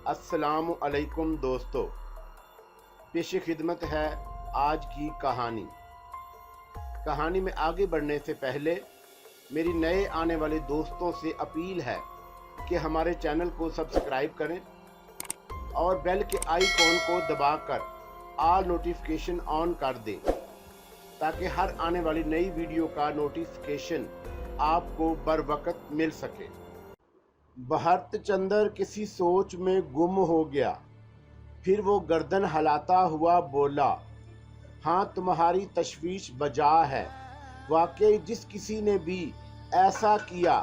अस्सलाम अलैकुम दोस्तों, पेश खिदमत है आज की कहानी। कहानी में आगे बढ़ने से पहले मेरी नए आने वाले दोस्तों से अपील है कि हमारे चैनल को सब्सक्राइब करें और बेल के आइकॉन को दबाकर ऑल नोटिफिकेशन ऑन कर दें ताकि हर आने वाली नई वीडियो का नोटिफिकेशन आपको बर वक्त मिल सके। भरतचंद्र किसी सोच में गुम हो गया। फिर वो गर्दन हिलाता हुआ बोला, हाँ, तुम्हारी तशवीश बजा है। वाकई जिस किसी ने भी ऐसा किया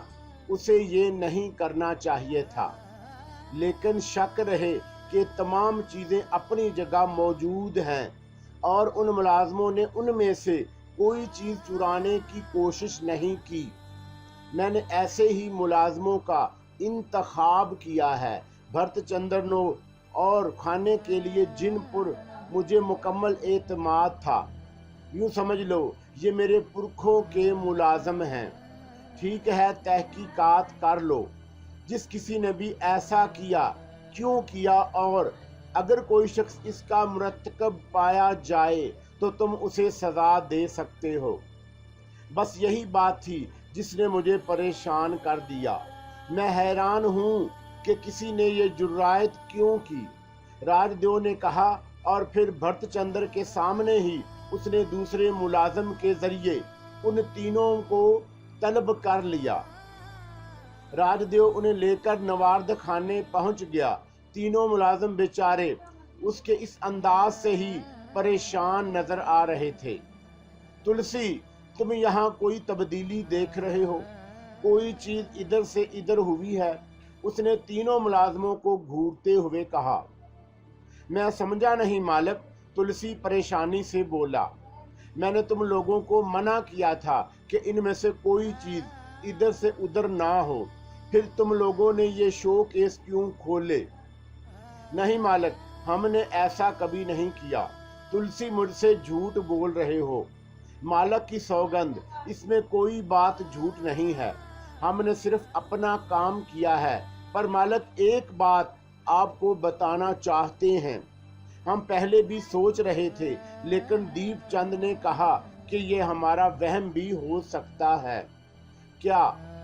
उसे ये नहीं करना चाहिए था, लेकिन शक रहे कि तमाम चीज़ें अपनी जगह मौजूद हैं और उन मुलाजमों ने उनमें से कोई चीज़ चुराने की कोशिश नहीं की। मैंने ऐसे ही मुलाजमों का इंतखाब किया है। भरतचंद्र नो और खाने के लिए जिन पर मुझे मुकम्मल एतमाद था, यूँ समझ लो ये मेरे पुरखों के मुलाजम हैं। ठीक है, तहकीकात कर लो, जिस किसी ने भी ऐसा किया क्यों किया, और अगर कोई शख्स इसका मुरतकब पाया जाए तो तुम उसे सज़ा दे सकते हो। बस यही बात थी जिसने मुझे परेशान कर दिया। मैं हैरान हूँ कि किसी ने ये जुर्रात क्यों की, राजदेव ने कहा, और फिर भरतचंद्र के सामने ही उसने दूसरे मुलाजम के जरिए उन तीनों को तलब कर लिया। राजदेव उन्हें लेकर नवार्द खाने पहुंच गया। तीनों मुलाजम बेचारे उसके इस अंदाज से ही परेशान नजर आ रहे थे। तुलसी, तुम यहाँ कोई तब्दीली देख रहे हो? कोई चीज इधर से इधर हुई है? उसने तीनों मुलाजमों को घूरते हुए कहा। मैं समझा नहीं मालिक, तुलसी परेशानी से बोला। मैंने तुम लोगों को मना किया था कि इनमें से कोई चीज इधर से उधर ना हो, फिर तुम लोगों ने ये शो केस क्यों खोले? नहीं मालिक, हमने ऐसा कभी नहीं किया। तुलसी, मुझसे झूठ बोल रहे हो। मालिक की सौगंध, इसमें कोई बात झूठ नहीं है। हमने सिर्फ अपना काम किया है। पर मालिक, एक बात आपको बताना चाहते हैं। हम पहले भी सोच रहे थे, लेकिन दीपचंद ने कहा कि ये हमारा वहम भी हो सकता है। क्या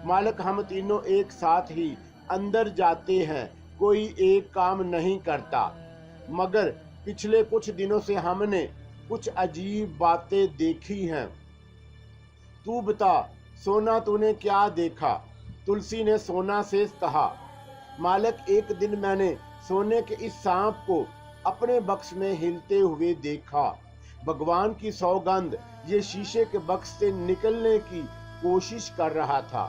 मालिक, हम तीनों एक साथ ही अंदर जाते हैं, कोई एक काम नहीं करता, मगर पिछले कुछ दिनों से हमने कुछ अजीब बातें देखी हैं। तू बता सोना, तूने क्या देखा? तुलसी ने सोना से कहा। मालिक, एक दिन मैंने सोने के इस सांप को अपने बक्स में हिलते हुए देखा। भगवान की सौगंध, ये शीशे के बक्स से निकलने की कोशिश कर रहा था।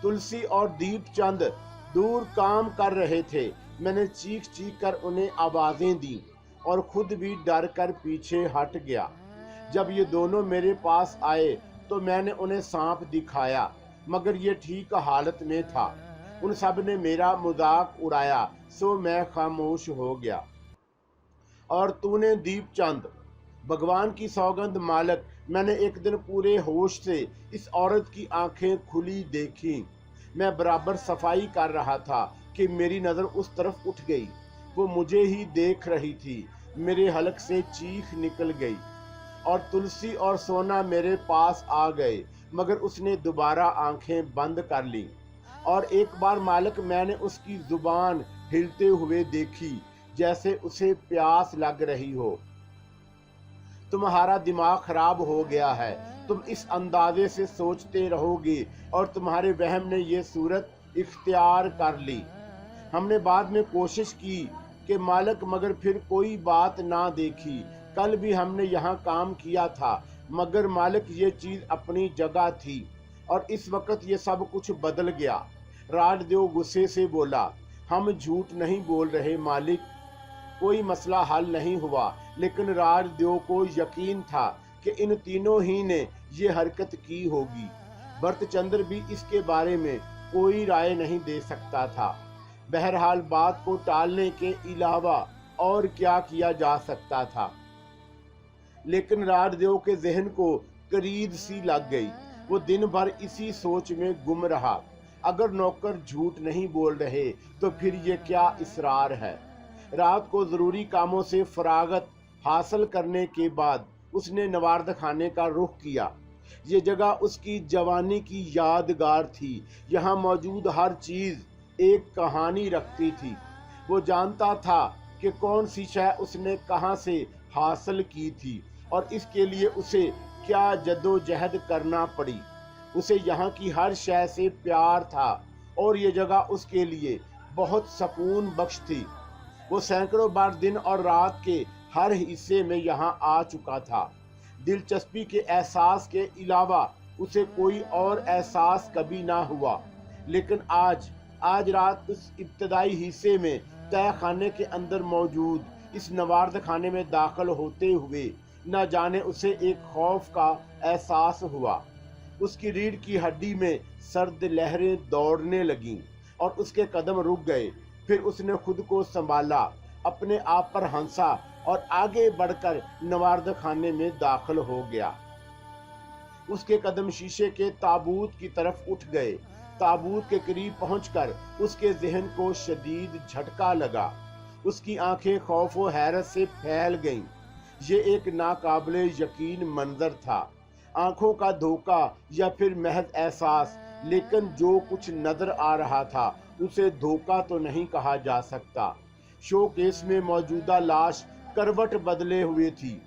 तुलसी और दीपचंद दूर काम कर रहे थे। मैंने चीख चीख कर उन्हें आवाजें दी और खुद भी डर कर पीछे हट गया। जब ये दोनों मेरे पास आए तो मैंने उन्हें सांप दिखाया, मगर ये ठीक हालत में था। उन सब ने मेरा मजाक उड़ाया, सो मैं खामोश हो गया। और तूने दीपचंद? भगवान की सौगंध मालिक, मैंने एक दिन पूरे होश से इस औरत की आंखें खुली देखी। मैं बराबर सफाई कर रहा था कि मेरी नज़र उस तरफ उठ गई। वो मुझे ही देख रही थी। मेरे हलक से चीख निकल गई और तुलसी और सोना मेरे पास आ गए, मगर उसने दोबारा आंखें बंद कर ली। और एक बार मालिक, मैंने उसकी जुबान हिलते हुए देखी, जैसे उसे प्यास लग रही हो। तुम्हारा दिमाग खराब हो गया है। तुम इस अंदाजे से सोचते रहोगे और तुम्हारे वहम ने ये सूरत इख्तियार कर ली। हमने बाद में कोशिश की कि मालिक, मगर फिर कोई बात ना देखी। कल भी हमने यहाँ काम किया था, मगर मालिक ये चीज़ अपनी जगह थी और इस वक्त ये सब कुछ बदल गया। राजदेव गुस्से से बोला, हम झूठ नहीं बोल रहे मालिक, कोई मसला हल नहीं हुआ। लेकिन राजदेव को यकीन था कि इन तीनों ही ने ये हरकत की होगी। भरतचंद्र भी इसके बारे में कोई राय नहीं दे सकता था। बहरहाल बात को टालने के अलावा और क्या किया जा सकता था। लेकिन राजदेव के जहन को करीद सी लग गई। वो दिन भर इसी सोच में गुम रहा। اگر نوکر جھوٹ نہیں بول رہے تو پھر یہ کیا اصرار ہے؟ رات کو ضروری کاموں سے فراغت حاصل کرنے کے بعد اس نے نوارد خانے کا رخ کیا۔ یہ جگہ اس کی جوانی کی یادگار تھی۔ یہاں موجود ہر چیز ایک کہانی رکھتی تھی۔ وہ جانتا تھا کہ کون سی شے اس نے کہاں سے حاصل کی تھی اور اس کے لیے اسے کیا جدوجہد کرنا پڑی۔ اسے یہاں کی ہر شے سے پیار تھا اور یہ جگہ اس کے لیے بہت سکون بخش تھی۔ وہ سینکڑوں بار دن اور رات کے ہر حصے میں یہاں آ چکا تھا۔ دلچسپی کے احساس کے علاوہ اسے کوئی اور احساس کبھی نہ ہوا، لیکن آج رات اس ابتدائی حصے میں تہہ خانے کے اندر موجود اس نوارد خانے میں داخل ہوتے ہوئے نہ جانے اسے ایک خوف کا احساس ہوا۔ اس کی ریڑھ کی ہڈی میں سرد لہریں دوڑنے لگیں اور اس کے قدم رک گئے۔ پھر اس نے خود کو سنبھالا، اپنے آپ پر ہنسا اور آگے بڑھ کر نوارد خانے میں داخل ہو گیا۔ اس کے قدم شیشے کے تابوت کی طرف اٹھ گئے۔ تابوت کے قریب پہنچ کر اس کے ذہن کو شدید جھٹکا لگا۔ اس کی آنکھیں خوف و حیرت سے پھیل گئیں۔ یہ ایک ناقابل یقین منظر تھا۔ آنکھوں کا دھوکہ یا پھر محض احساس، لیکن جو کچھ نظر آ رہا تھا اسے دھوکہ تو نہیں کہا جا سکتا۔ شو کیس میں موجودہ لاش کروٹ بدلے ہوئے تھی۔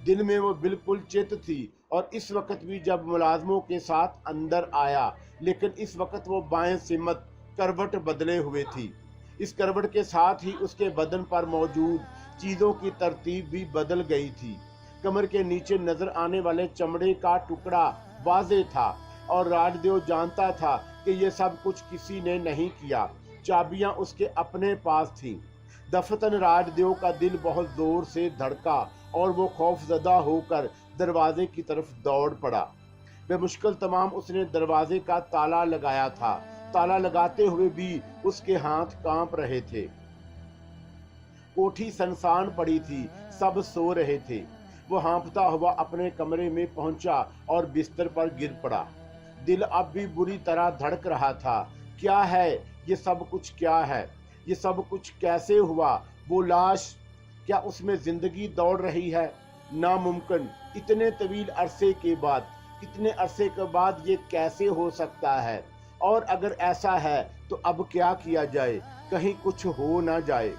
دن میں وہ بالکل چت تھی اور اس وقت بھی جب ملازموں کے ساتھ اندر آیا، لیکن اس وقت وہ بائیں سمت کروٹ بدلے ہوئے تھی۔ اس کروٹ کے ساتھ ہی اس کے بدن پر موجود چیزوں کی ترتیب بھی بدل گئی تھی۔ کمر کے نیچے نظر آنے والے چمڑے کا ٹکڑا واضح تھا اور راج دیو جانتا تھا کہ یہ سب کچھ کسی نے نہیں کیا۔ چابیاں اس کے اپنے پاس تھیں۔ دفتن راج دیو کا دل بہت زور سے دھڑکا اور وہ خوف زدہ ہو کر دروازے کی طرف دوڑ پڑا۔ بے مشکل تمام اس نے دروازے کا تالا لگایا تھا۔ تالا لگاتے ہوئے بھی اس کے ہاتھ کانپ رہے تھے۔ کوٹھی سنسان پڑی تھی، سب سو رہے تھے۔ وہ ہانپتا ہوا اپنے کمرے میں پہنچا اور بستر پر گر پڑا۔ دل اب بھی بری طرح دھڑک رہا تھا۔ کیا ہے یہ سب کچھ؟ کیا ہے یہ سب کچھ؟ کیسے ہوا؟ وہ لاش، کیا اس میں زندگی دوڑ رہی ہے؟ ناممکن! اتنے طویل عرصے کے بعد یہ کیسے ہو سکتا ہے؟ اور اگر ایسا ہے تو اب کیا کیا جائے؟ کہیں کچھ ہو نہ جائے۔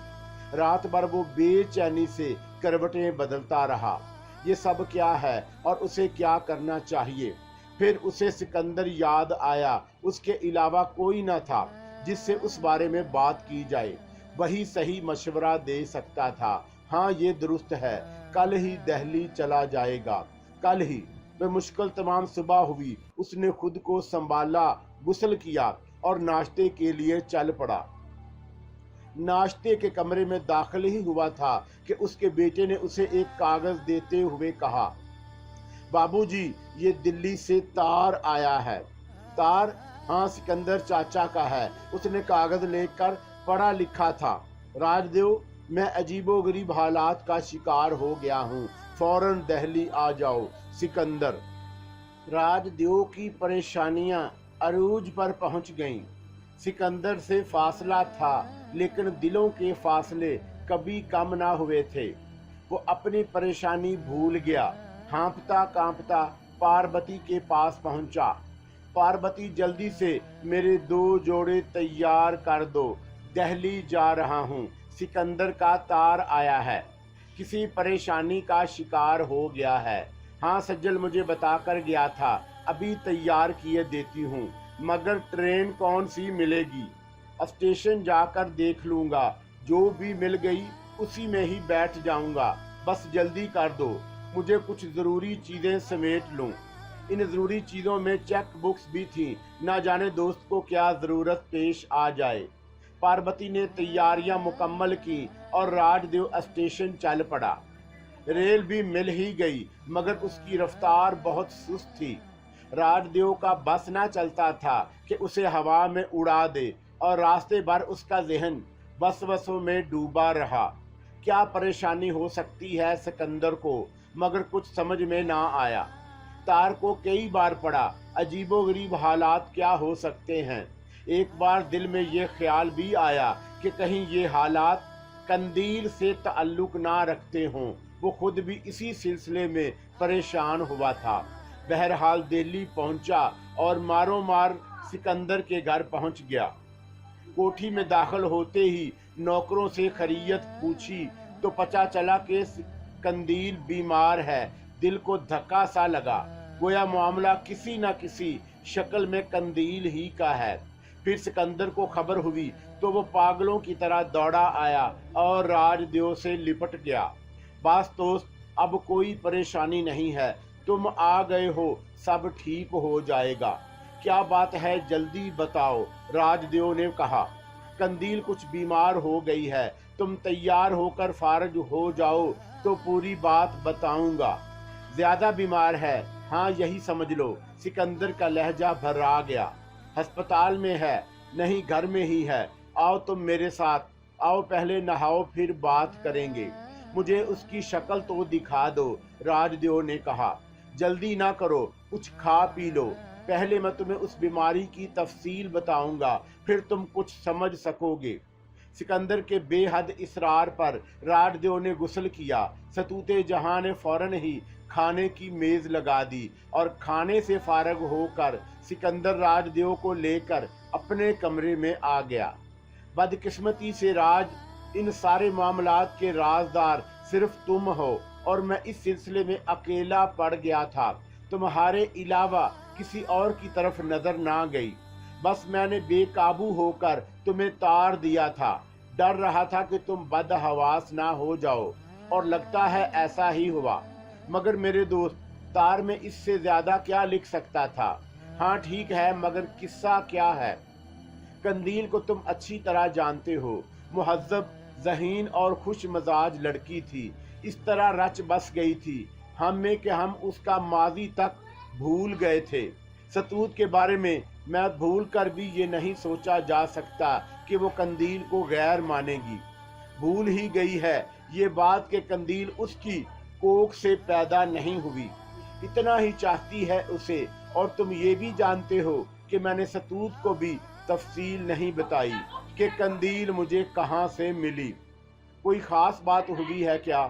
رات بھر وہ بے چینی سے کروٹیں بدلتا رہا۔ یہ سب کیا ہے اور اسے کیا کرنا چاہیے؟ پھر اسے سکندر یاد آیا۔ اس کے علاوہ کوئی نہ تھا جس سے اس بارے میں بات کی جائے۔ وہی صحیح مشورہ دے سکتا تھا۔ ہاں، یہ درست ہے، کل ہی دہلی چلا جائے گا، کل ہی۔ بے مشکل تمام صبح ہوئی۔ اس نے خود کو سنبھالا، غسل کیا اور ناشتے کے لیے چل پڑا۔ ناشتے کے کمرے میں داخل ہی ہوا تھا کہ اس کے بیٹے نے اسے ایک کاغذ دیتے ہوئے کہا، بابو جی، یہ دلی سے تار آیا ہے۔ تار؟ ہاں، سکندر چاچا کا ہے۔ اس نے کاغذ لے کر پڑھا لکھا تھا، راج دیو، میں عجیب و غریب حالات کا شکار ہو گیا ہوں، فوراً دہلی آ جاؤ، سکندر۔ راج دیو کی پریشانیاں عروج پر پہنچ گئیں۔ سکندر سے فاصلہ تھا، لیکن دلوں کے فاصلے کبھی کم نہ ہوئے تھے۔ وہ اپنی پریشانی بھول گیا۔ ہانپتا کانپتا پاربتی کے پاس پہنچا۔ پاربتی، جلدی سے میرے 2 جوڑے تیار کر دو، دہلی جا رہا ہوں، سکندر کا تار آیا ہے، کسی پریشانی کا شکار ہو گیا ہے۔ ہاں، سجل مجھے بتا کر گیا تھا، ابھی تیار کیے دیتی ہوں، مگر ٹرین کون سی ملے گی؟ اسٹیشن جا کر دیکھ لوں گا، جو بھی مل گئی اسی میں ہی بیٹھ جاؤں گا، بس جلدی کر دو، مجھے کچھ ضروری چیزیں سمیٹ لوں۔ ان ضروری چیزوں میں چیک بکس بھی تھیں، نہ جانے دوست کو کیا ضرورت پیش آ جائے۔ پاربتی نے تیاریاں مکمل کی اور راج دیو اسٹیشن چل پڑا۔ ریل بھی مل ہی گئی، مگر اس کی رفتار بہت سست تھی۔ راج دیو کا بس نہ چلتا تھا کہ اسے ہوا میں اڑا دے، اور راستے بھر اس کا ذہن وسوسوں میں ڈوبا رہا۔ کیا پریشانی ہو سکتی ہے سکندر کو؟ مگر کچھ سمجھ میں نہ آیا۔ تار کو کئی بار پڑھا، عجیب و غریب حالات کیا ہو سکتے ہیں؟ ایک بار دل میں یہ خیال بھی آیا کہ کہیں یہ حالات قندیل سے تعلق نہ رکھتے ہوں۔ وہ خود بھی اسی سلسلے میں پریشان ہوا تھا۔ بہرحال دہلی پہنچا اور مارو مار سکندر کے گھر پہنچ گیا۔ کوٹھی میں داخل ہوتے ہی نوکروں سے خیریت پوچھی تو پتہ چلا کہ قندیل بیمار ہے۔ دل کو دھکا سا لگا، گویا معاملہ کسی نہ کسی شکل میں قندیل ہی کا ہے۔ پھر سکندر کو خبر ہوئی تو وہ پاگلوں کی طرح دوڑا آیا اور راج دیو سے لپٹ گیا۔ بس دوست، اب کوئی پریشانی نہیں ہے، تم آ گئے ہو، سب ٹھیک ہو جائے گا۔ کیا بات ہے جلدی بتاؤ، راج دیو نے کہا۔ قندیل کچھ بیمار ہو گئی ہے، تم تیار ہو کر فارغ ہو جاؤ تو پوری بات بتاؤں گا۔ زیادہ بیمار ہے؟ ہاں یہی سمجھ لو۔ سکندر کا لہجہ بھرا گیا۔ ہسپتال میں ہے؟ نہیں، گھر میں ہی ہے۔ آؤ تم میرے ساتھ، آؤ پہلے نہاؤ پھر بات کریں گے۔ مجھے اس کی شکل تو دکھا دو، راج دیو نے کہا۔ جلدی نہ کرو، کچھ کھا پی لو، پہلے میں تمہیں اس بیماری کی تفصیل بتاؤں گا، پھر تم کچھ سمجھ سکو گے۔ سکندر کے بے حد اصرار پر راج دیو نے غسل کیا۔ ستوت جہاں نے فوراً ہی کھانے کی میز لگا دی اور کھانے سے فارغ ہو کر سکندر راج دیو کو لے کر اپنے کمرے میں آ گیا۔ بدقسمتی سے راج، ان سارے معاملات کے رازدار صرف تم ہو اور میں اس سلسلے میں اکیلا پڑ گیا تھا۔ تمہارے علاوہ کسی اور کی طرف نظر نہ گئی۔ بس میں نے بے قابو ہو کر تمہیں تار دیا تھا۔ ڈر رہا تھا کہ تم بدحواس نہ ہو جاؤ، اور لگتا ہے ایسا ہی ہوا۔ مگر میرے دوست، تار میں اس سے زیادہ کیا لکھ سکتا تھا؟ ہاں ٹھیک ہے، مگر قصہ کیا ہے؟ قندیل کو تم اچھی طرح جانتے ہو، مہذب، ذہین اور خوش مزاج لڑکی تھی۔ اس طرح رچ بس گئی تھی ہم میں کہ ہم اس کا ماضی تک بھول گئے تھے۔ ستوت کے بارے میں بھول کر بھی یہ نہیں سوچا جا سکتا کہ وہ قندیل کو غیر مانے گی۔ بھول ہی گئی ہے یہ بات کہ قندیل اس کی کوکھ سے پیدا نہیں ہوئی، اتنا ہی چاہتی ہے اسے۔ اور تم یہ بھی جانتے ہو کہ میں نے ستوت کو بھی تفصیل نہیں بتائی کہ قندیل مجھے کہاں سے ملی۔ کوئی خاص بات ہوئی ہے کیا؟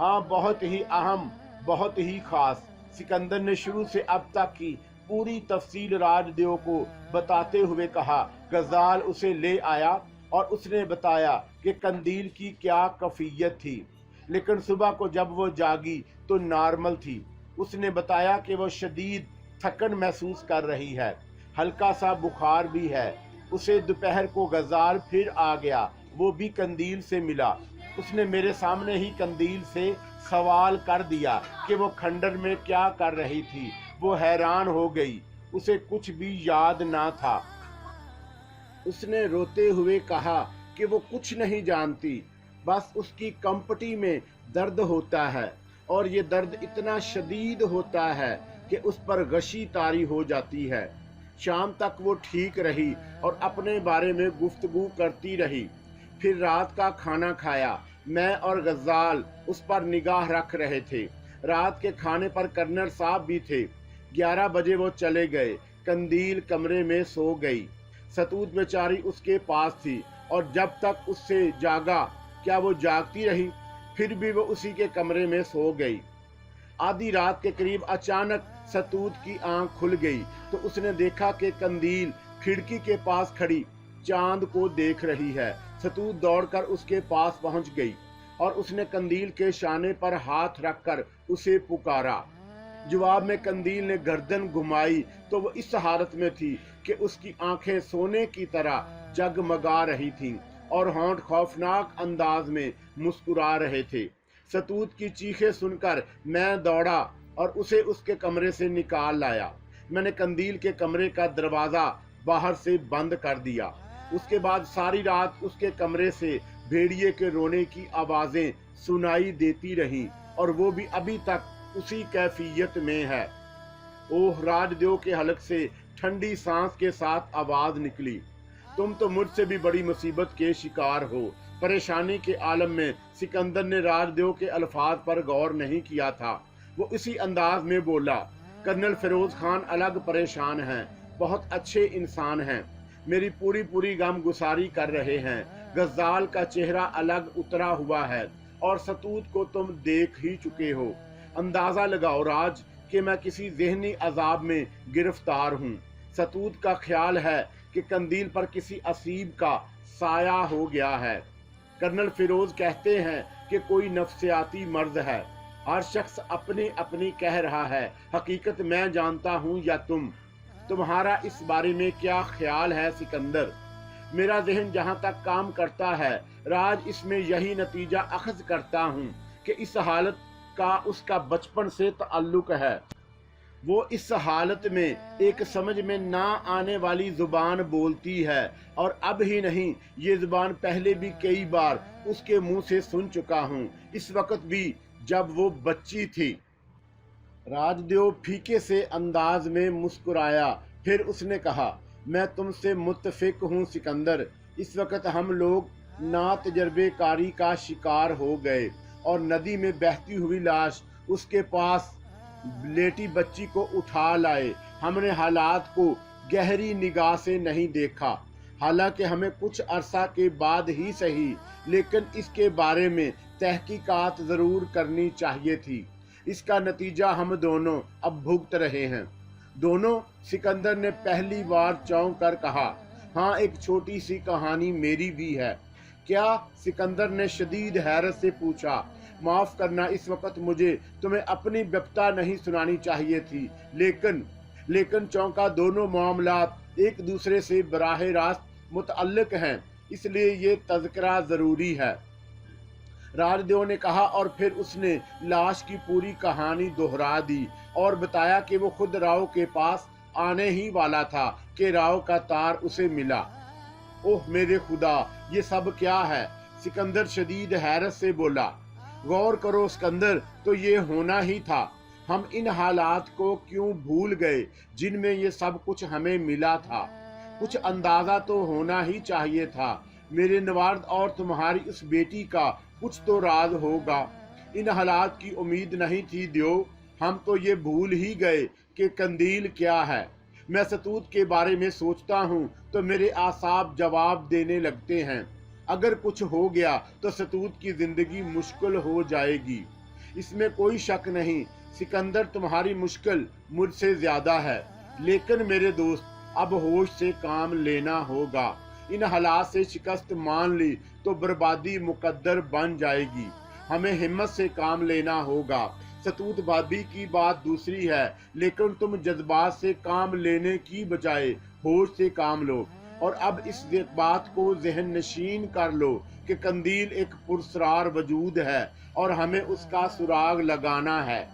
ہاں، بہت ہی اہم، بہت ہی خاص۔ سکندر نے شروع سے اب تک کی پوری تفصیل راج دیو کو بتاتے ہوئے کہا۔ غزال اسے لے آیا اور اس نے بتایا کہ قندیل کی کیا کیفیت تھی، لیکن صبح کو جب وہ جاگی تو نارمل تھی۔ اس نے بتایا کہ وہ شدید تھکن محسوس کر رہی ہے، ہلکا سا بخار بھی ہے۔ اسے دوپہر کو غزال پھر آ گیا، وہ بھی قندیل سے ملا۔ اس نے میرے سامنے ہی قندیل سے سوال کر دیا کہ وہ کھنڈر میں کیا کر رہی تھی۔ وہ حیران ہو گئی، اسے کچھ بھی یاد نہ تھا۔ اس نے روتے ہوئے کہا کہ وہ کچھ نہیں جانتی، بس اس کی کمپٹی میں درد ہوتا ہے، اور یہ درد اتنا شدید ہوتا ہے کہ اس پر غشی طاری ہو جاتی ہے۔ شام تک وہ ٹھیک رہی اور اپنے بارے میں گفتگو کرتی رہی۔ پھر رات کا کھانا کھایا۔ میں اور غزال اس پر نگاہ رکھ رہے تھے۔ رات کے کھانے پر کرنل صاحب بھی تھے۔ 11 بجے وہ چلے گئے۔ قندیل کمرے میں سو گئی۔ ستوت بیچاری اس کے پاس تھی، اور جب تک اس سے جاگا، کیا وہ جاگتی رہی؟ پھر بھی وہ اسی کے کمرے میں سو گئی۔ آدھی رات کے قریب اچانک ستوت کی آنکھ کھل گئی تو اس نے دیکھا کہ قندیل کھڑکی کے پاس کھڑی چاند کو دیکھ رہی ہے۔ ستوت دوڑ کر اس کے پاس پہنچ گئی اور اس نے قندیل کے شانے پر ہاتھ رکھ کر اسے پکارا۔ جواب میں قندیل نے گردن گھمائی تو وہ اس حالت میں تھی کہ اس کی آنکھیں سونے کی طرح جگمگا رہی تھیں اور ہونٹ خوفناک انداز میں مسکرا رہے تھے۔ ستوت کی چیخیں سن کر میں دوڑا اور اسے اس کے کمرے سے نکال لایا۔ میں نے قندیل کے کمرے کا دروازہ باہر سے بند کر دیا۔ اس کے بعد ساری رات اس کے کمرے سے بھیڑیے کے رونے کی آوازیں سنائی دیتی رہیں، اور وہ بھی ابھی تک اسی کیفیت میں ہے۔ اوہ! راج دیو کے حلق سے ٹھنڈی سانس کے ساتھ آواز نکلی۔ تم تو مجھ سے بھی بڑی مصیبت کے شکار ہو۔ پریشانی کے عالم میں سکندر نے راج دیو کے الفاظ پر غور نہیں کیا تھا۔ وہ اسی انداز میں بولا، کرنل فیروز خان الگ پریشان ہیں، بہت اچھے انسان ہیں، मेरी पूरी पूरी गम गुसारी कर रहे हैं। गज्जाल का चेहरा अलग उतरा हुआ है और सतूत को तुम देख ही चुके हो। अंदाजा लगाओ राज कि मैं किसी ज़हनी अजाब में गिरफ्तार हूँ। सतूत का ख्याल है कि कंदील पर किसी असीब का साया हो गया है। कर्नल फिरोज कहते हैं कि कोई नफ्सियाती मर्ज है। हर शख्स अपनी अपनी कह रहा है, हकीकत मैं जानता हूँ या तुम। तुम्हारा इस बारे में क्या ख्याल है सिकंदर? मेरा जहन जहाँ तक काम करता है राज, इसमें यही नतीजा अखज़ करता हूँ कि इस हालत का उसका बचपन से ताल्लुक है। वो इस हालत में एक समझ में ना आने वाली जुबान बोलती है, और अब ही नहीं, ये जुबान पहले भी कई बार उसके मुंह से सुन चुका हूँ, इस वक्त भी जब वो बच्ची थी। राजदेव फीके से अंदाज में मुस्कुराया, फिर उसने कहा, मैं तुमसे मुत्तफिक हूँ सिकंदर। इस वक्त हम लोग नातजर्बेकारी का शिकार हो गए और नदी में बहती हुई लाश उसके पास लेटी बच्ची को उठा लाए। हमने हालात को गहरी निगाह से नहीं देखा, हालांकि हमें कुछ अरसा के बाद ही सही, लेकिन इसके बारे में तहकीकात ज़रूर करनी चाहिए थी। इसका नतीजा हम दोनों अब भुगत रहे हैं। दोनों, सिकंदर ने पहली बार चौंक कर कहा। हाँ, एक छोटी सी कहानी मेरी भी है। क्या? सिकंदर ने शदीद हैरत से पूछा। माफ़ करना, इस वक्त मुझे तुम्हें अपनी व्यपता नहीं सुनानी चाहिए थी, लेकिन चौंका, दोनों मामलात एक दूसरे से बराह रास्त मुतअल्लिक हैं, इसलिए ये तज़किरा ज़रूरी है। राजदेव ने कहा, और फिर उसने लाश की पूरी कहानी दोहरा दी और बताया कि वो खुद राव के पास आने ही वाला था कि राव का तार उसे मिला। ओह मेरे खुदा, ये सब क्या है? सिकंदर शदीद हैरत से बोला। गौर करो सिकंदर, तो ये होना ही था। हम इन हालात को क्यों भूल गए जिनमें ये सब कुछ हमें मिला था? कुछ अंदाजा तो होना ही चाहिए था। मेरे नवार्द और तुम्हारी उस बेटी का कुछ तो राज होगा। इन हालात की उम्मीद नहीं थी दियो। हम तो ये भूल ही गए कि कंदील क्या है। मैं सतूत के बारे में सोचता हूँ तो मेरे आसाब जवाब देने लगते हैं। अगर कुछ हो गया तो सतूत की जिंदगी मुश्किल हो जाएगी, इसमें कोई शक नहीं। सिकंदर, तुम्हारी मुश्किल मुझसे ज्यादा है, लेकिन मेरे दोस्त, अब होश से काम लेना होगा। इन हालात से शिकस्त मान ली तो बर्बादी मुकद्दर बन जाएगी। हमें हिम्मत से काम लेना होगा। सतूत भाभी की बात दूसरी है, लेकिन तुम जज्बात से काम लेने की बजाय होश से काम लो, और अब इस बात को ज़हन नशीन कर लो कि कंदील एक पुरस्रार वजूद है और हमें उसका सुराग लगाना है।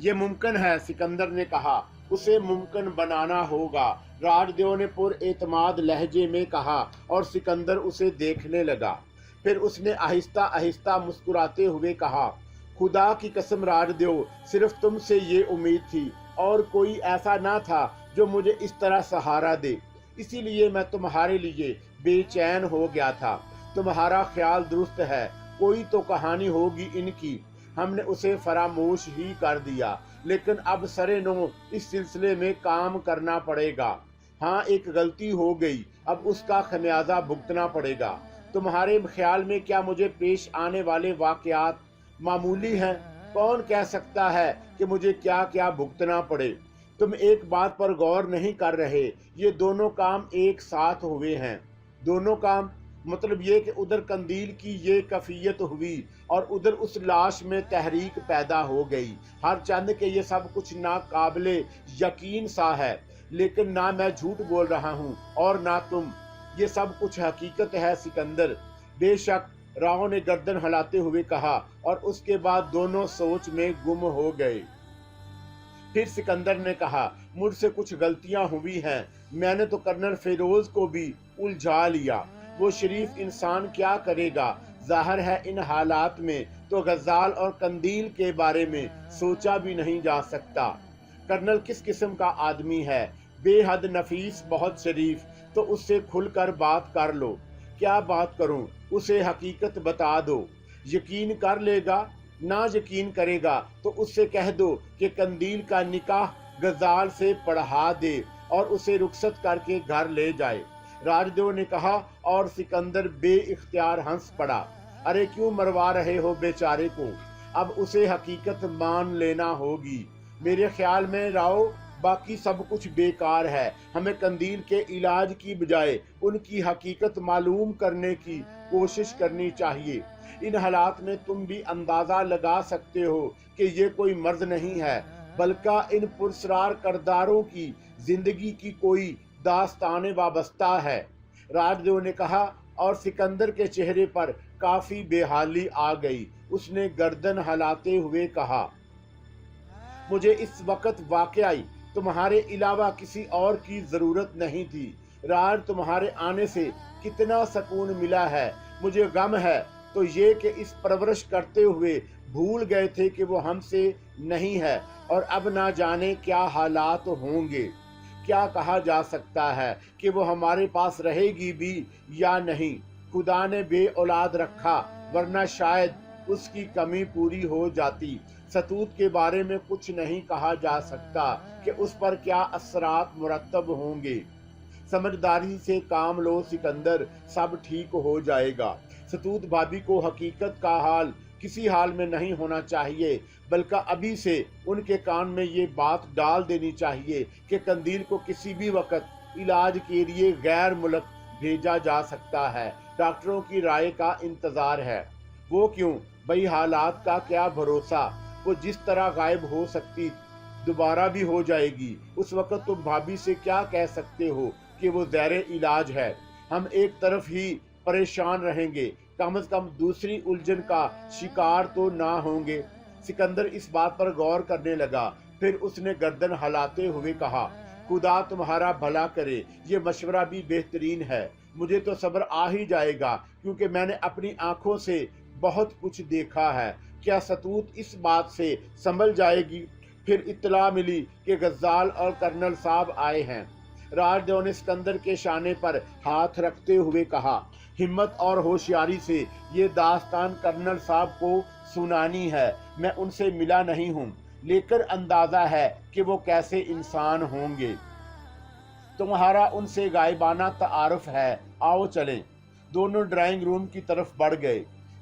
ये मुमकिन है, सिकंदर ने कहा। उसे मुमकिन बनाना होगा, राजदेव ने पुरएतमाद लहजे में कहा, और सिकंदर उसे देखने लगा। फिर उसने आहिस्ता आहिस्ता मुस्कुराते हुए कहा, खुदा की कसम राजदेव, सिर्फ तुमसे ये उम्मीद थी और कोई ऐसा ना था जो मुझे इस तरह सहारा दे। इसीलिए मैं तुम्हारे लिए बेचैन हो गया था। तुम्हारा ख्याल दुरुस्त है, कोई तो कहानी होगी इनकी। हमने उसे फरामोश ही कर दिया, लेकिन अब सरे नो इस सिलसिले में काम करना पड़ेगा। हाँ, एक गलती हो गई, अब उसका खमियाजा भुगतना पड़ेगा। तुम्हारे ख्याल में क्या मुझे पेश आने वाले वाकयात मामूली हैं? कौन कह सकता है कि मुझे क्या क्या भुगतना पड़े? तुम एक बात पर गौर नहीं कर रहे, ये दोनों काम एक साथ हुए हैं। दोनों काम मतलब ये कि उधर कंदील की ये कफियत हुई और उधर उस लाश में तहरीक पैदा हो गई। हर चंद के ये सब कुछ नाकाबिले यकीन सा है, लेकिन ना मैं झूठ बोल रहा हूँ और ना तुम। ये सब कुछ हकीकत है सिकंदर। बेशक, राव ने गर्दन हिलाते हुए कहा, और उसके बाद दोनों सोच में गुम हो गए। फिर सिकंदर ने कहा, मुझसे कुछ गलतियां हुई हैं। मैंने तो कर्नल फिरोज को भी उलझा लिया। वो शरीफ इंसान क्या करेगा? जाहिर है इन हालात में तो गज्जाल और कंदील के बारे में सोचा भी नहीं जा सकता। कर्नल किस किस्म का आदमी है? बेहद नफीस, बहुत शरीफ। तो उससे खुलकर बात कर लो। क्या बात करूं? उसे हकीकत बता दो। यकीन कर लेगा? ना यकीन करेगा तो उससे कह दो कि कंदील का निकाह गज्जाल से पढ़ा दे। और उसे रुखसत करके घर ले जाए। राजदेव ने कहा और सिकंदर बे इख्तियार हंस पड़ा। अरे क्यों मरवा रहे हो बेचारे को, अब उसे हकीकत मान लेना होगी। मेरे ख्याल में राव बाकी सब कुछ बेकार है, हमें कंदील के इलाज की बजाय उनकी हकीकत मालूम करने की कोशिश करनी चाहिए। इन हालात में तुम भी अंदाजा लगा सकते हो कि ये कोई मर्द नहीं है, बल्कि इन पुरस्कार करदारों की जिंदगी की कोई दास्तान वाबस्ता है। राजदेव ने कहा और सिकंदर के चेहरे पर काफी बेहाली आ गई। उसने गर्दन हिलाते हुए कहा, मुझे इस वक्त वाकई तुम्हारे अलावा किसी और की जरूरत नहीं थी। राज, तुम्हारे आने से कितना सुकून मिला है। मुझे गम है तो ये कि इस परवरिश करते हुए भूल गए थे कि वो हमसे नहीं है और अब ना जाने क्या हालात होंगे। क्या कहा जा सकता है कि वो हमारे पास रहेगी भी या नहीं। खुदा ने बे औलाद रखा, वरना शायद उसकी कमी पूरी हो जाती। सतूत के बारे में कुछ नहीं कहा जा सकता कि उस पर क्या असरात मुरतब होंगे। समझदारी से काम लो सिकंदर, सब ठीक हो जाएगा। सतूत भाभी को हकीकत का हाल किसी हाल में नहीं होना चाहिए, बल्कि अभी से उनके कान में ये बात डाल देनी चाहिए कि कंदील को किसी भी वक्त इलाज के लिए गैर मुल्क भेजा जा सकता है। डॉक्टरों की राय का इंतजार है। वो क्यों भाई, हालात का क्या भरोसा, वो जिस तरह गायब हो सकती दोबारा भी हो जाएगी। उस वक्त तुम भाभी से क्या कह सकते हो कि वो ज़ैरे इलाज है। हम एक तरफ ही परेशान रहेंगे, कम से कम दूसरी उलझन का शिकार तो ना होंगे। सिकंदर इस बात पर गौर करने लगा, फिर उसने गर्दन हिलाते हुए कहा, खुदा तुम्हारा भला करे, ये मशवरा भी बेहतरीन है। मुझे तो सब्र आ ही जाएगा क्योंकि मैंने अपनी आंखों से बहुत कुछ देखा है। क्या सतूत इस बात से संभल जाएगी? फिर इत्तला मिली कि गज्जाल और कर्नल साहब आए हैं। राजदेव ने सिकंदर के शाने पर हाथ रखते हुए कहा, हिम्मत और होशियारी से ये दास्तान कर्नल साहब को सुनानी है। मैं उनसे मिला नहीं हूँ, लेकर अंदाजा है कि वो कैसे इंसान होंगे। तुम्हारा उनसे गायबाना तारुफ है, आओ चलें। दोनों ड्राइंग रूम की तरफ बढ़ गए।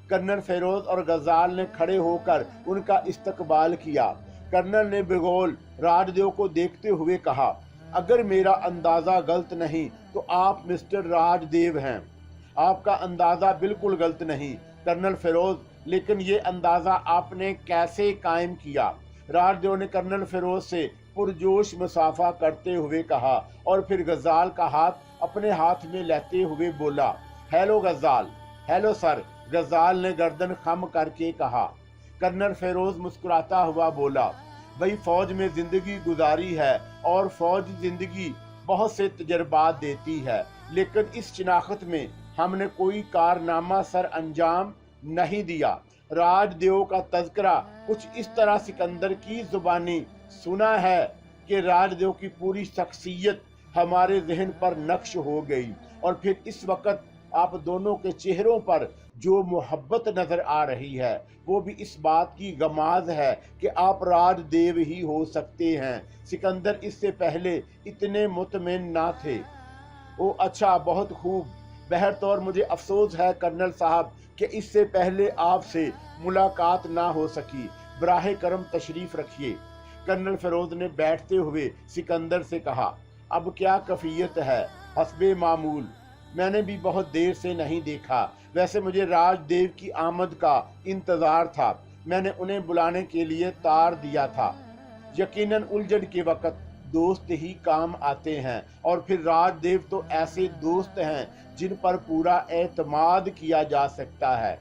कर्नल फेरोज और गजाल ने खड़े होकर उनका इस्तकबाल किया। कर्नल ने बिगौल राजदेव को देखते हुए कहा, अगर मेरा अंदाजा गलत नहीं तो आप मिस्टर राजदेव हैं। आपका अंदाजा बिल्कुल गलत नहीं कर्नल फेरोज, लेकिन ये अंदाजा आपने कैसे कायम किया? राजदेव ने कर्नल फेरोज से पुरजोश मुसाफा करते हुए कहा और फिर गजाल का हाथ अपने हाथ में लेते हुए बोला, हेलो गजाल। हेलो सर, गजाल ने गर्दन खम करके कहा। कर्नल फेरोज मुस्कुराता हुआ बोला, भाई फौज में जिंदगी गुजारी है और फौज जिंदगी बहुत से तजर्बात देती है, लेकिन इस शिनाख्त में हमने कोई कारनामा सर अंजाम नहीं दिया। राजदेव का तज़किरा कुछ इस तरह सिकंदर की जुबानी सुना है कि राजदेव की पूरी शख्सियत हमारे जहन पर नक्श हो गई। और फिर इस वक्त आप दोनों के चेहरों पर जो मोहब्बत नजर आ रही है वो भी इस बात की गमाज है कि आप राजदेव ही हो सकते हैं। सिकंदर इससे पहले इतने मुतमिन ना थे। ओ अच्छा, बहुत खूब। बहरतौर मुझे अफसोस है कर्नल साहब कि इससे पहले आपसे मुलाकात ना हो सकी। बराह करम तशरीफ रखिए। कर्नल फेरोज ने बैठते हुए सिकंदर से कहा, अब क्या कैफियत है? हस्बे मामूल। मैंने भी बहुत देर से नहीं देखा। वैसे मुझे राजदेव की आमद का इंतजार था। मैंने उन्हें बुलाने के लिए तार दिया था। यकीनन उलझन के वक्त दोस्त ही काम आते हैं, और फिर राजदेव तो ऐसे दोस्त हैं जिन पर पूरा एतमाद किया जा सकता है।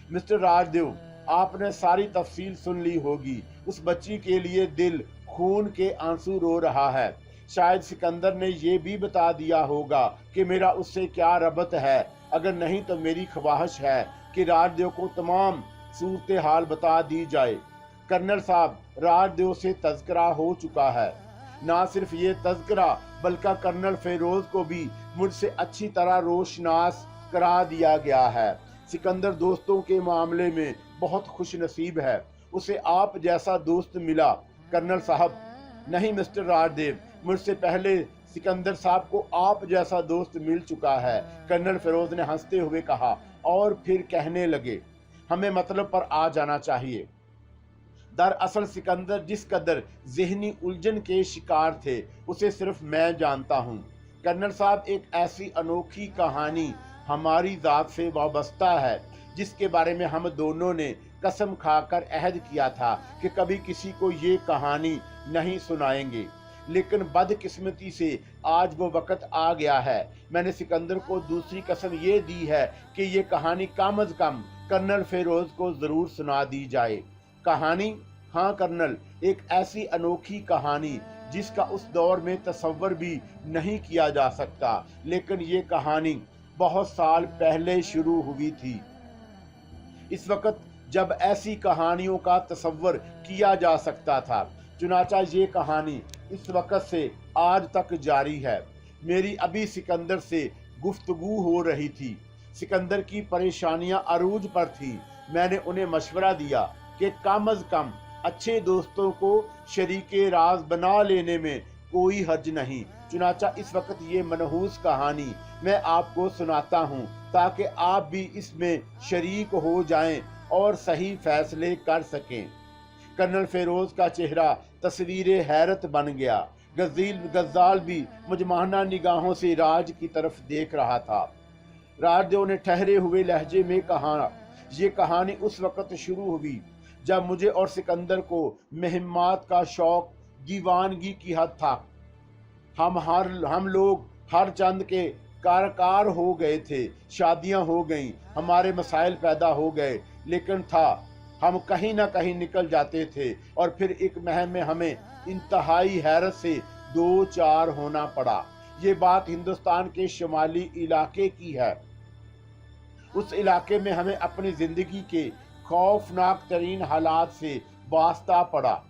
मिस्टर राजदेव, आपने सारी तफसील सुन ली होगी। उस बच्ची के लिए दिल खून के आंसू रो रहा है। शायद सिकंदर ने ये भी बता दिया होगा कि मेरा उससे क्या रबत है। अगर नहीं तो मेरी ख्वाहिश है कि राजदेव को तमाम सूरत हाल बता दी जाए। कर्नल साहब, राजदेव से तज़किरा हो चुका है। ना सिर्फ ये तज़किरा बल्कि कर्नल फेरोज को भी मुझसे अच्छी तरह रोशनास करा दिया गया है। सिकंदर दोस्तों के मामले में बहुत खुश नसीब है। उसे आप जैसा दोस्त मिला। कर्नल साहब, नहीं मिस्टर राजदेव, मुझसे पहले सिकंदर साहब को आप जैसा दोस्त मिल चुका है, कर्नल फिरोज ने हंसते हुए कहा, और फिर कहने लगे, हमें मतलब पर आ जाना चाहिए। दरअसल सिकंदर जिस कदर ज़हनी उलझन के शिकार थे उसे सिर्फ मैं जानता हूँ। कर्नल साहब, एक ऐसी अनोखी कहानी हमारी ज़ात से वाबस्ता है जिसके बारे में हम दोनों ने कसम खाकर अहद किया था कि कभी किसी को ये कहानी नहीं सुनाएंगे, लेकिन बदकिस्मती से आज वो वक्त आ गया है। मैंने सिकंदर को दूसरी कसम ये दी है कि ये कहानी कम अज कम कर्नल फिरोज को ज़रूर सुना दी जाए। कहानी? हाँ कर्नल, एक ऐसी अनोखी कहानी जिसका उस दौर में तसव्वुर भी नहीं किया जा सकता, लेकिन ये कहानी बहुत साल पहले शुरू हुई थी, इस वक्त जब ऐसी कहानियों का तसव्वुर किया जा सकता था। चुनाचा ये कहानी इस वक्त से आज तक जारी है। मेरी अभी सिकंदर से गुफ्तगू हो रही थी। सिकंदर की परेशानियां अरूज पर थी। मैंने उन्हें मशवरा दिया कि कम अज कम अच्छे दोस्तों को शरीके राज बना लेने में कोई हर्ज नहीं। चुनाचा इस वक्त ये मनहूस कहानी मैं आपको सुनाता हूँ ताकि आप भी इसमें शरीक हो जाएं और सही फैसले कर सकें। कर्नल फिरोज का चेहरा तस्वीर हैरत बन गया। गज्जाल भी मुजमाना निगाहों से राज की तरफ देख रहा था। राजदेव ने ठहरे हुए लहजे में कहा, ये कहानी उस वक्त शुरू हुई जब मुझे और सिकंदर को मुहिम्मात का शौक दीवानगी की हद था। हम लोग हर चंद के कारकार हो गए थे, शादियां हो गईं, हमारे मसाइल पैदा हो गए, लेकिन हम कहीं ना कहीं निकल जाते थे और फिर एक महम में हमें इंतहाई हैरत से दो चार होना पड़ा। ये बात हिंदुस्तान के शुमाली इलाके की है। उस इलाके में हमें अपनी जिंदगी के खौफनाक तरीन हालात से वास्ता पड़ा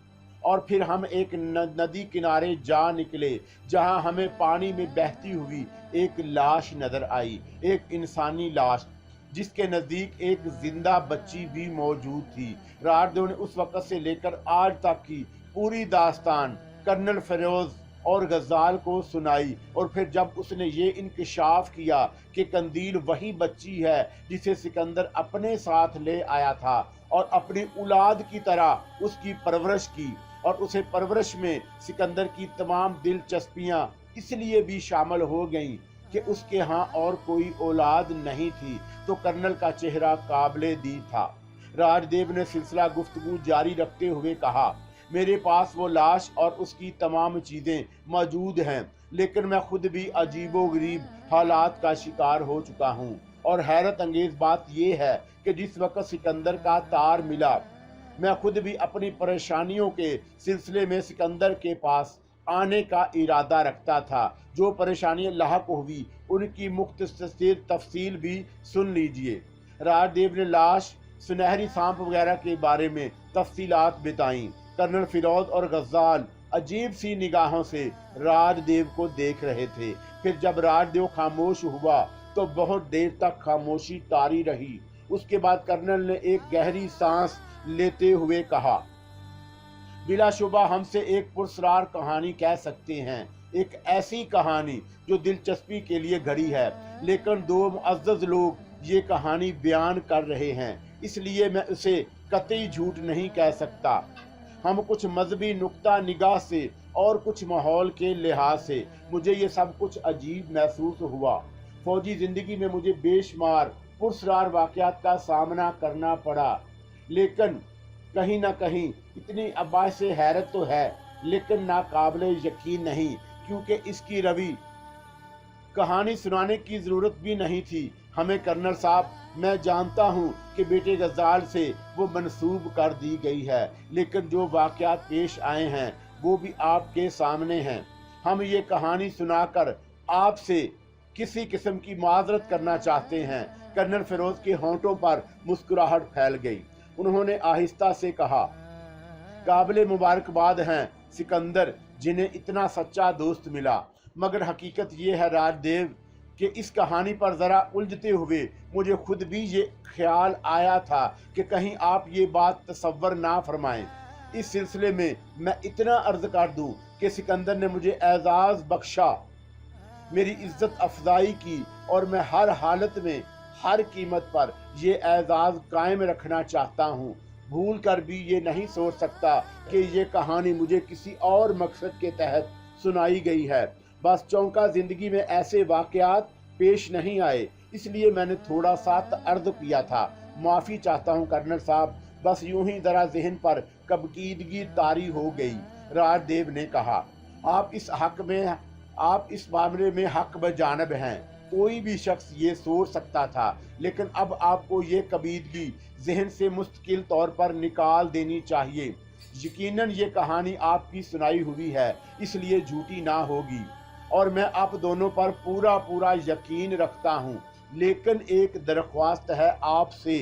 और फिर हम एक नदी किनारे जा निकले जहां हमें पानी में बहती हुई एक लाश नजर आई, एक इंसानी लाश जिसके नजदीक एक जिंदा बच्ची भी मौजूद थी। राजदेव ने उस वक्त से लेकर आज तक की पूरी दास्तान कर्नल फिरोज और गज्जाल को सुनाई और फिर जब उसने ये इंकशाफ किया कि कंदील वही बच्ची है जिसे सिकंदर अपने साथ ले आया था और अपनी औलाद की तरह उसकी परवरिश की और उसे परवरिश में सिकंदर की तमाम दिलचस्पियां इसलिए भी शामिल हो गईं कि उसके यहाँ और कोई औलाद नहीं थी, तो कर्नल का चेहरा काबिले दी था। राजदेव ने सिलसिला गुफ्तगू जारी रखते हुए कहा, मेरे पास वो लाश और उसकी तमाम चीज़ें मौजूद हैं, लेकिन मैं खुद भी अजीबोगरीब हालात का शिकार हो चुका हूँ। और हैरत अंगेज बात यह है कि जिस वक्त सिकंदर का तार मिला, मैं खुद भी अपनी परेशानियों के सिलसिले में सिकंदर के पास आने का इरादा रखता था। जो परेशानियां लाहक हुई उनकी मुख्तसर तफसील भी सुन लीजिए। राजदेव ने लाश, सुनहरी सांप वगैरह के बारे में तफसीलात बताईं। कर्नल फिरोज और गज्जाल अजीब सी निगाहों से राजदेव को देख रहे थे। फिर जब राजदेव खामोश हुआ तो बहुत देर तक खामोशी तारी रही। उसके बाद कर्नल ने एक गहरी सांस लेते हुए कहा, बिलाशुबा हमसे एक पुरस्कार कहानी कह सकते हैं, एक ऐसी कहानी जो दिलचस्पी के लिए घड़ी है, लेकिन दो मुअज़्ज़ज़ लोग ये कहानी बयान कर रहे हैं, इसलिए मैं उसे कतई झूठ नहीं कह सकता। हम कुछ मजहबी नुक्ता निगाह से और कुछ माहौल के लिहाज से मुझे ये सब कुछ अजीब महसूस हुआ। फौजी ज़िंदगी में मुझे बेशुमार पुरस्कार वाक़यात का सामना करना पड़ा, लेकिन कहीं ना कहीं इतनी अब्बास से हैरत तो है, लेकिन नाकाबिले यकीन नहीं, क्योंकि इसकी रवि कहानी सुनाने की ज़रूरत भी नहीं थी हमें। कर्नल साहब, मैं जानता हूँ कि बेटे गज्जाल से वो मंसूब कर दी गई है, लेकिन जो वाक़यात पेश आए हैं वो भी आपके सामने हैं। हम ये कहानी सुनाकर आपसे किसी किस्म की माजरत करना चाहते हैं। कर्नल फिरोज के होंठों पर मुस्कुराहट फैल गई। उन्होंने आहिस्ता से कहा, काबिले मुबारकबाद हैं सिकंदर, जिन्हें इतना सच्चा दोस्त मिला, मगर हकीकत ये है राजदेव कि इस कहानी पर ज़रा उलझते हुए मुझे खुद भी ये ख्याल आया था कि कहीं आप ये बात तसव्वुर ना फरमाएं। इस सिलसिले में मैं इतना अर्ज कर दूं कि सिकंदर ने मुझे एजाज़ बख्शा मेरी इज्जत अफजाई की और मैं हर हालत में हर कीमत पर ये एजाज कायम रखना चाहता हूँ। भूल कर भी ये नहीं सोच सकता कि ये कहानी मुझे किसी और मकसद के तहत सुनाई गई है। बस चौंका जिंदगी में ऐसे वाकयात पेश नहीं आए, इसलिए मैंने थोड़ा सा अर्ज किया था। माफ़ी चाहता हूँ कर्नल साहब, बस यूं ही जरा जहन पर कबकीदगी तारी हो गई। राजदेव ने कहा, आप इस मामले में हक बजानब हैं। कोई भी शख्स ये सोच सकता था, लेकिन अब आपको ये कबीदगी जहन से मुस्तकिल तौर पर निकाल देनी चाहिए। यकीनन ये कहानी आपकी सुनाई हुई है, इसलिए झूठी ना होगी और मैं आप दोनों पर पूरा यकीन रखता हूँ। लेकिन एक दरख्वास्त है आपसे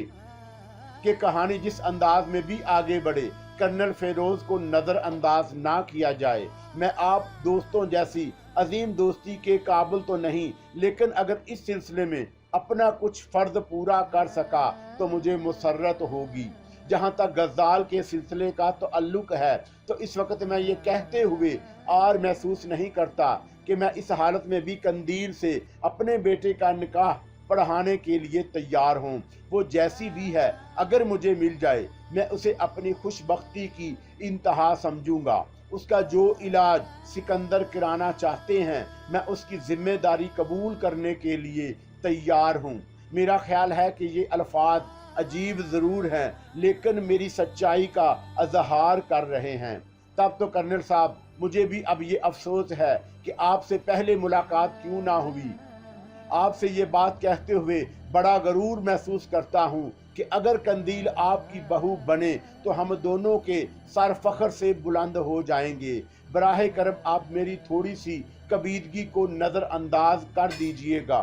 कि कहानी जिस अंदाज में भी आगे बढ़े, कर्नल फेरोज को नज़रअंदाज ना किया जाए। मैं आप दोस्तों जैसी अजीम दोस्ती के काबिल तो नहीं, लेकिन अगर इस सिलसिले में अपना कुछ फ़र्ज पूरा कर सका तो मुझे मुसर्रत होगी। जहाँ तक गज़ाल के सिलसिले का ताल्लुक है, तो इस वक्त मैं ये कहते हुए आर महसूस नहीं करता कि मैं इस हालत में भी कंदील से अपने बेटे का निकाह पढ़ाने के लिए तैयार हूँ। वो जैसी भी है, अगर मुझे मिल जाए, मैं उसे अपनी खुशबख्ती की इंतहा समझूंगा। उसका जो इलाज सिकंदर कराना चाहते हैं, मैं उसकी जिम्मेदारी कबूल करने के लिए तैयार हूँ। मेरा ख्याल है कि ये अल्फाज अजीब ज़रूर हैं, लेकिन मेरी सच्चाई का अजहार कर रहे हैं। तब तो कर्नल साहब, मुझे भी अब ये अफसोस है कि आपसे पहले मुलाकात क्यों ना हुई। आपसे ये बात कहते हुए बड़ा गरूर महसूस करता हूँ कि अगर कंदील आपकी बहू बने तो हम दोनों के सर फख्र से बुलंद हो जाएंगे। बराह करम आप मेरी थोड़ी सी कबीदगी को नज़रअंदाज कर दीजिएगा।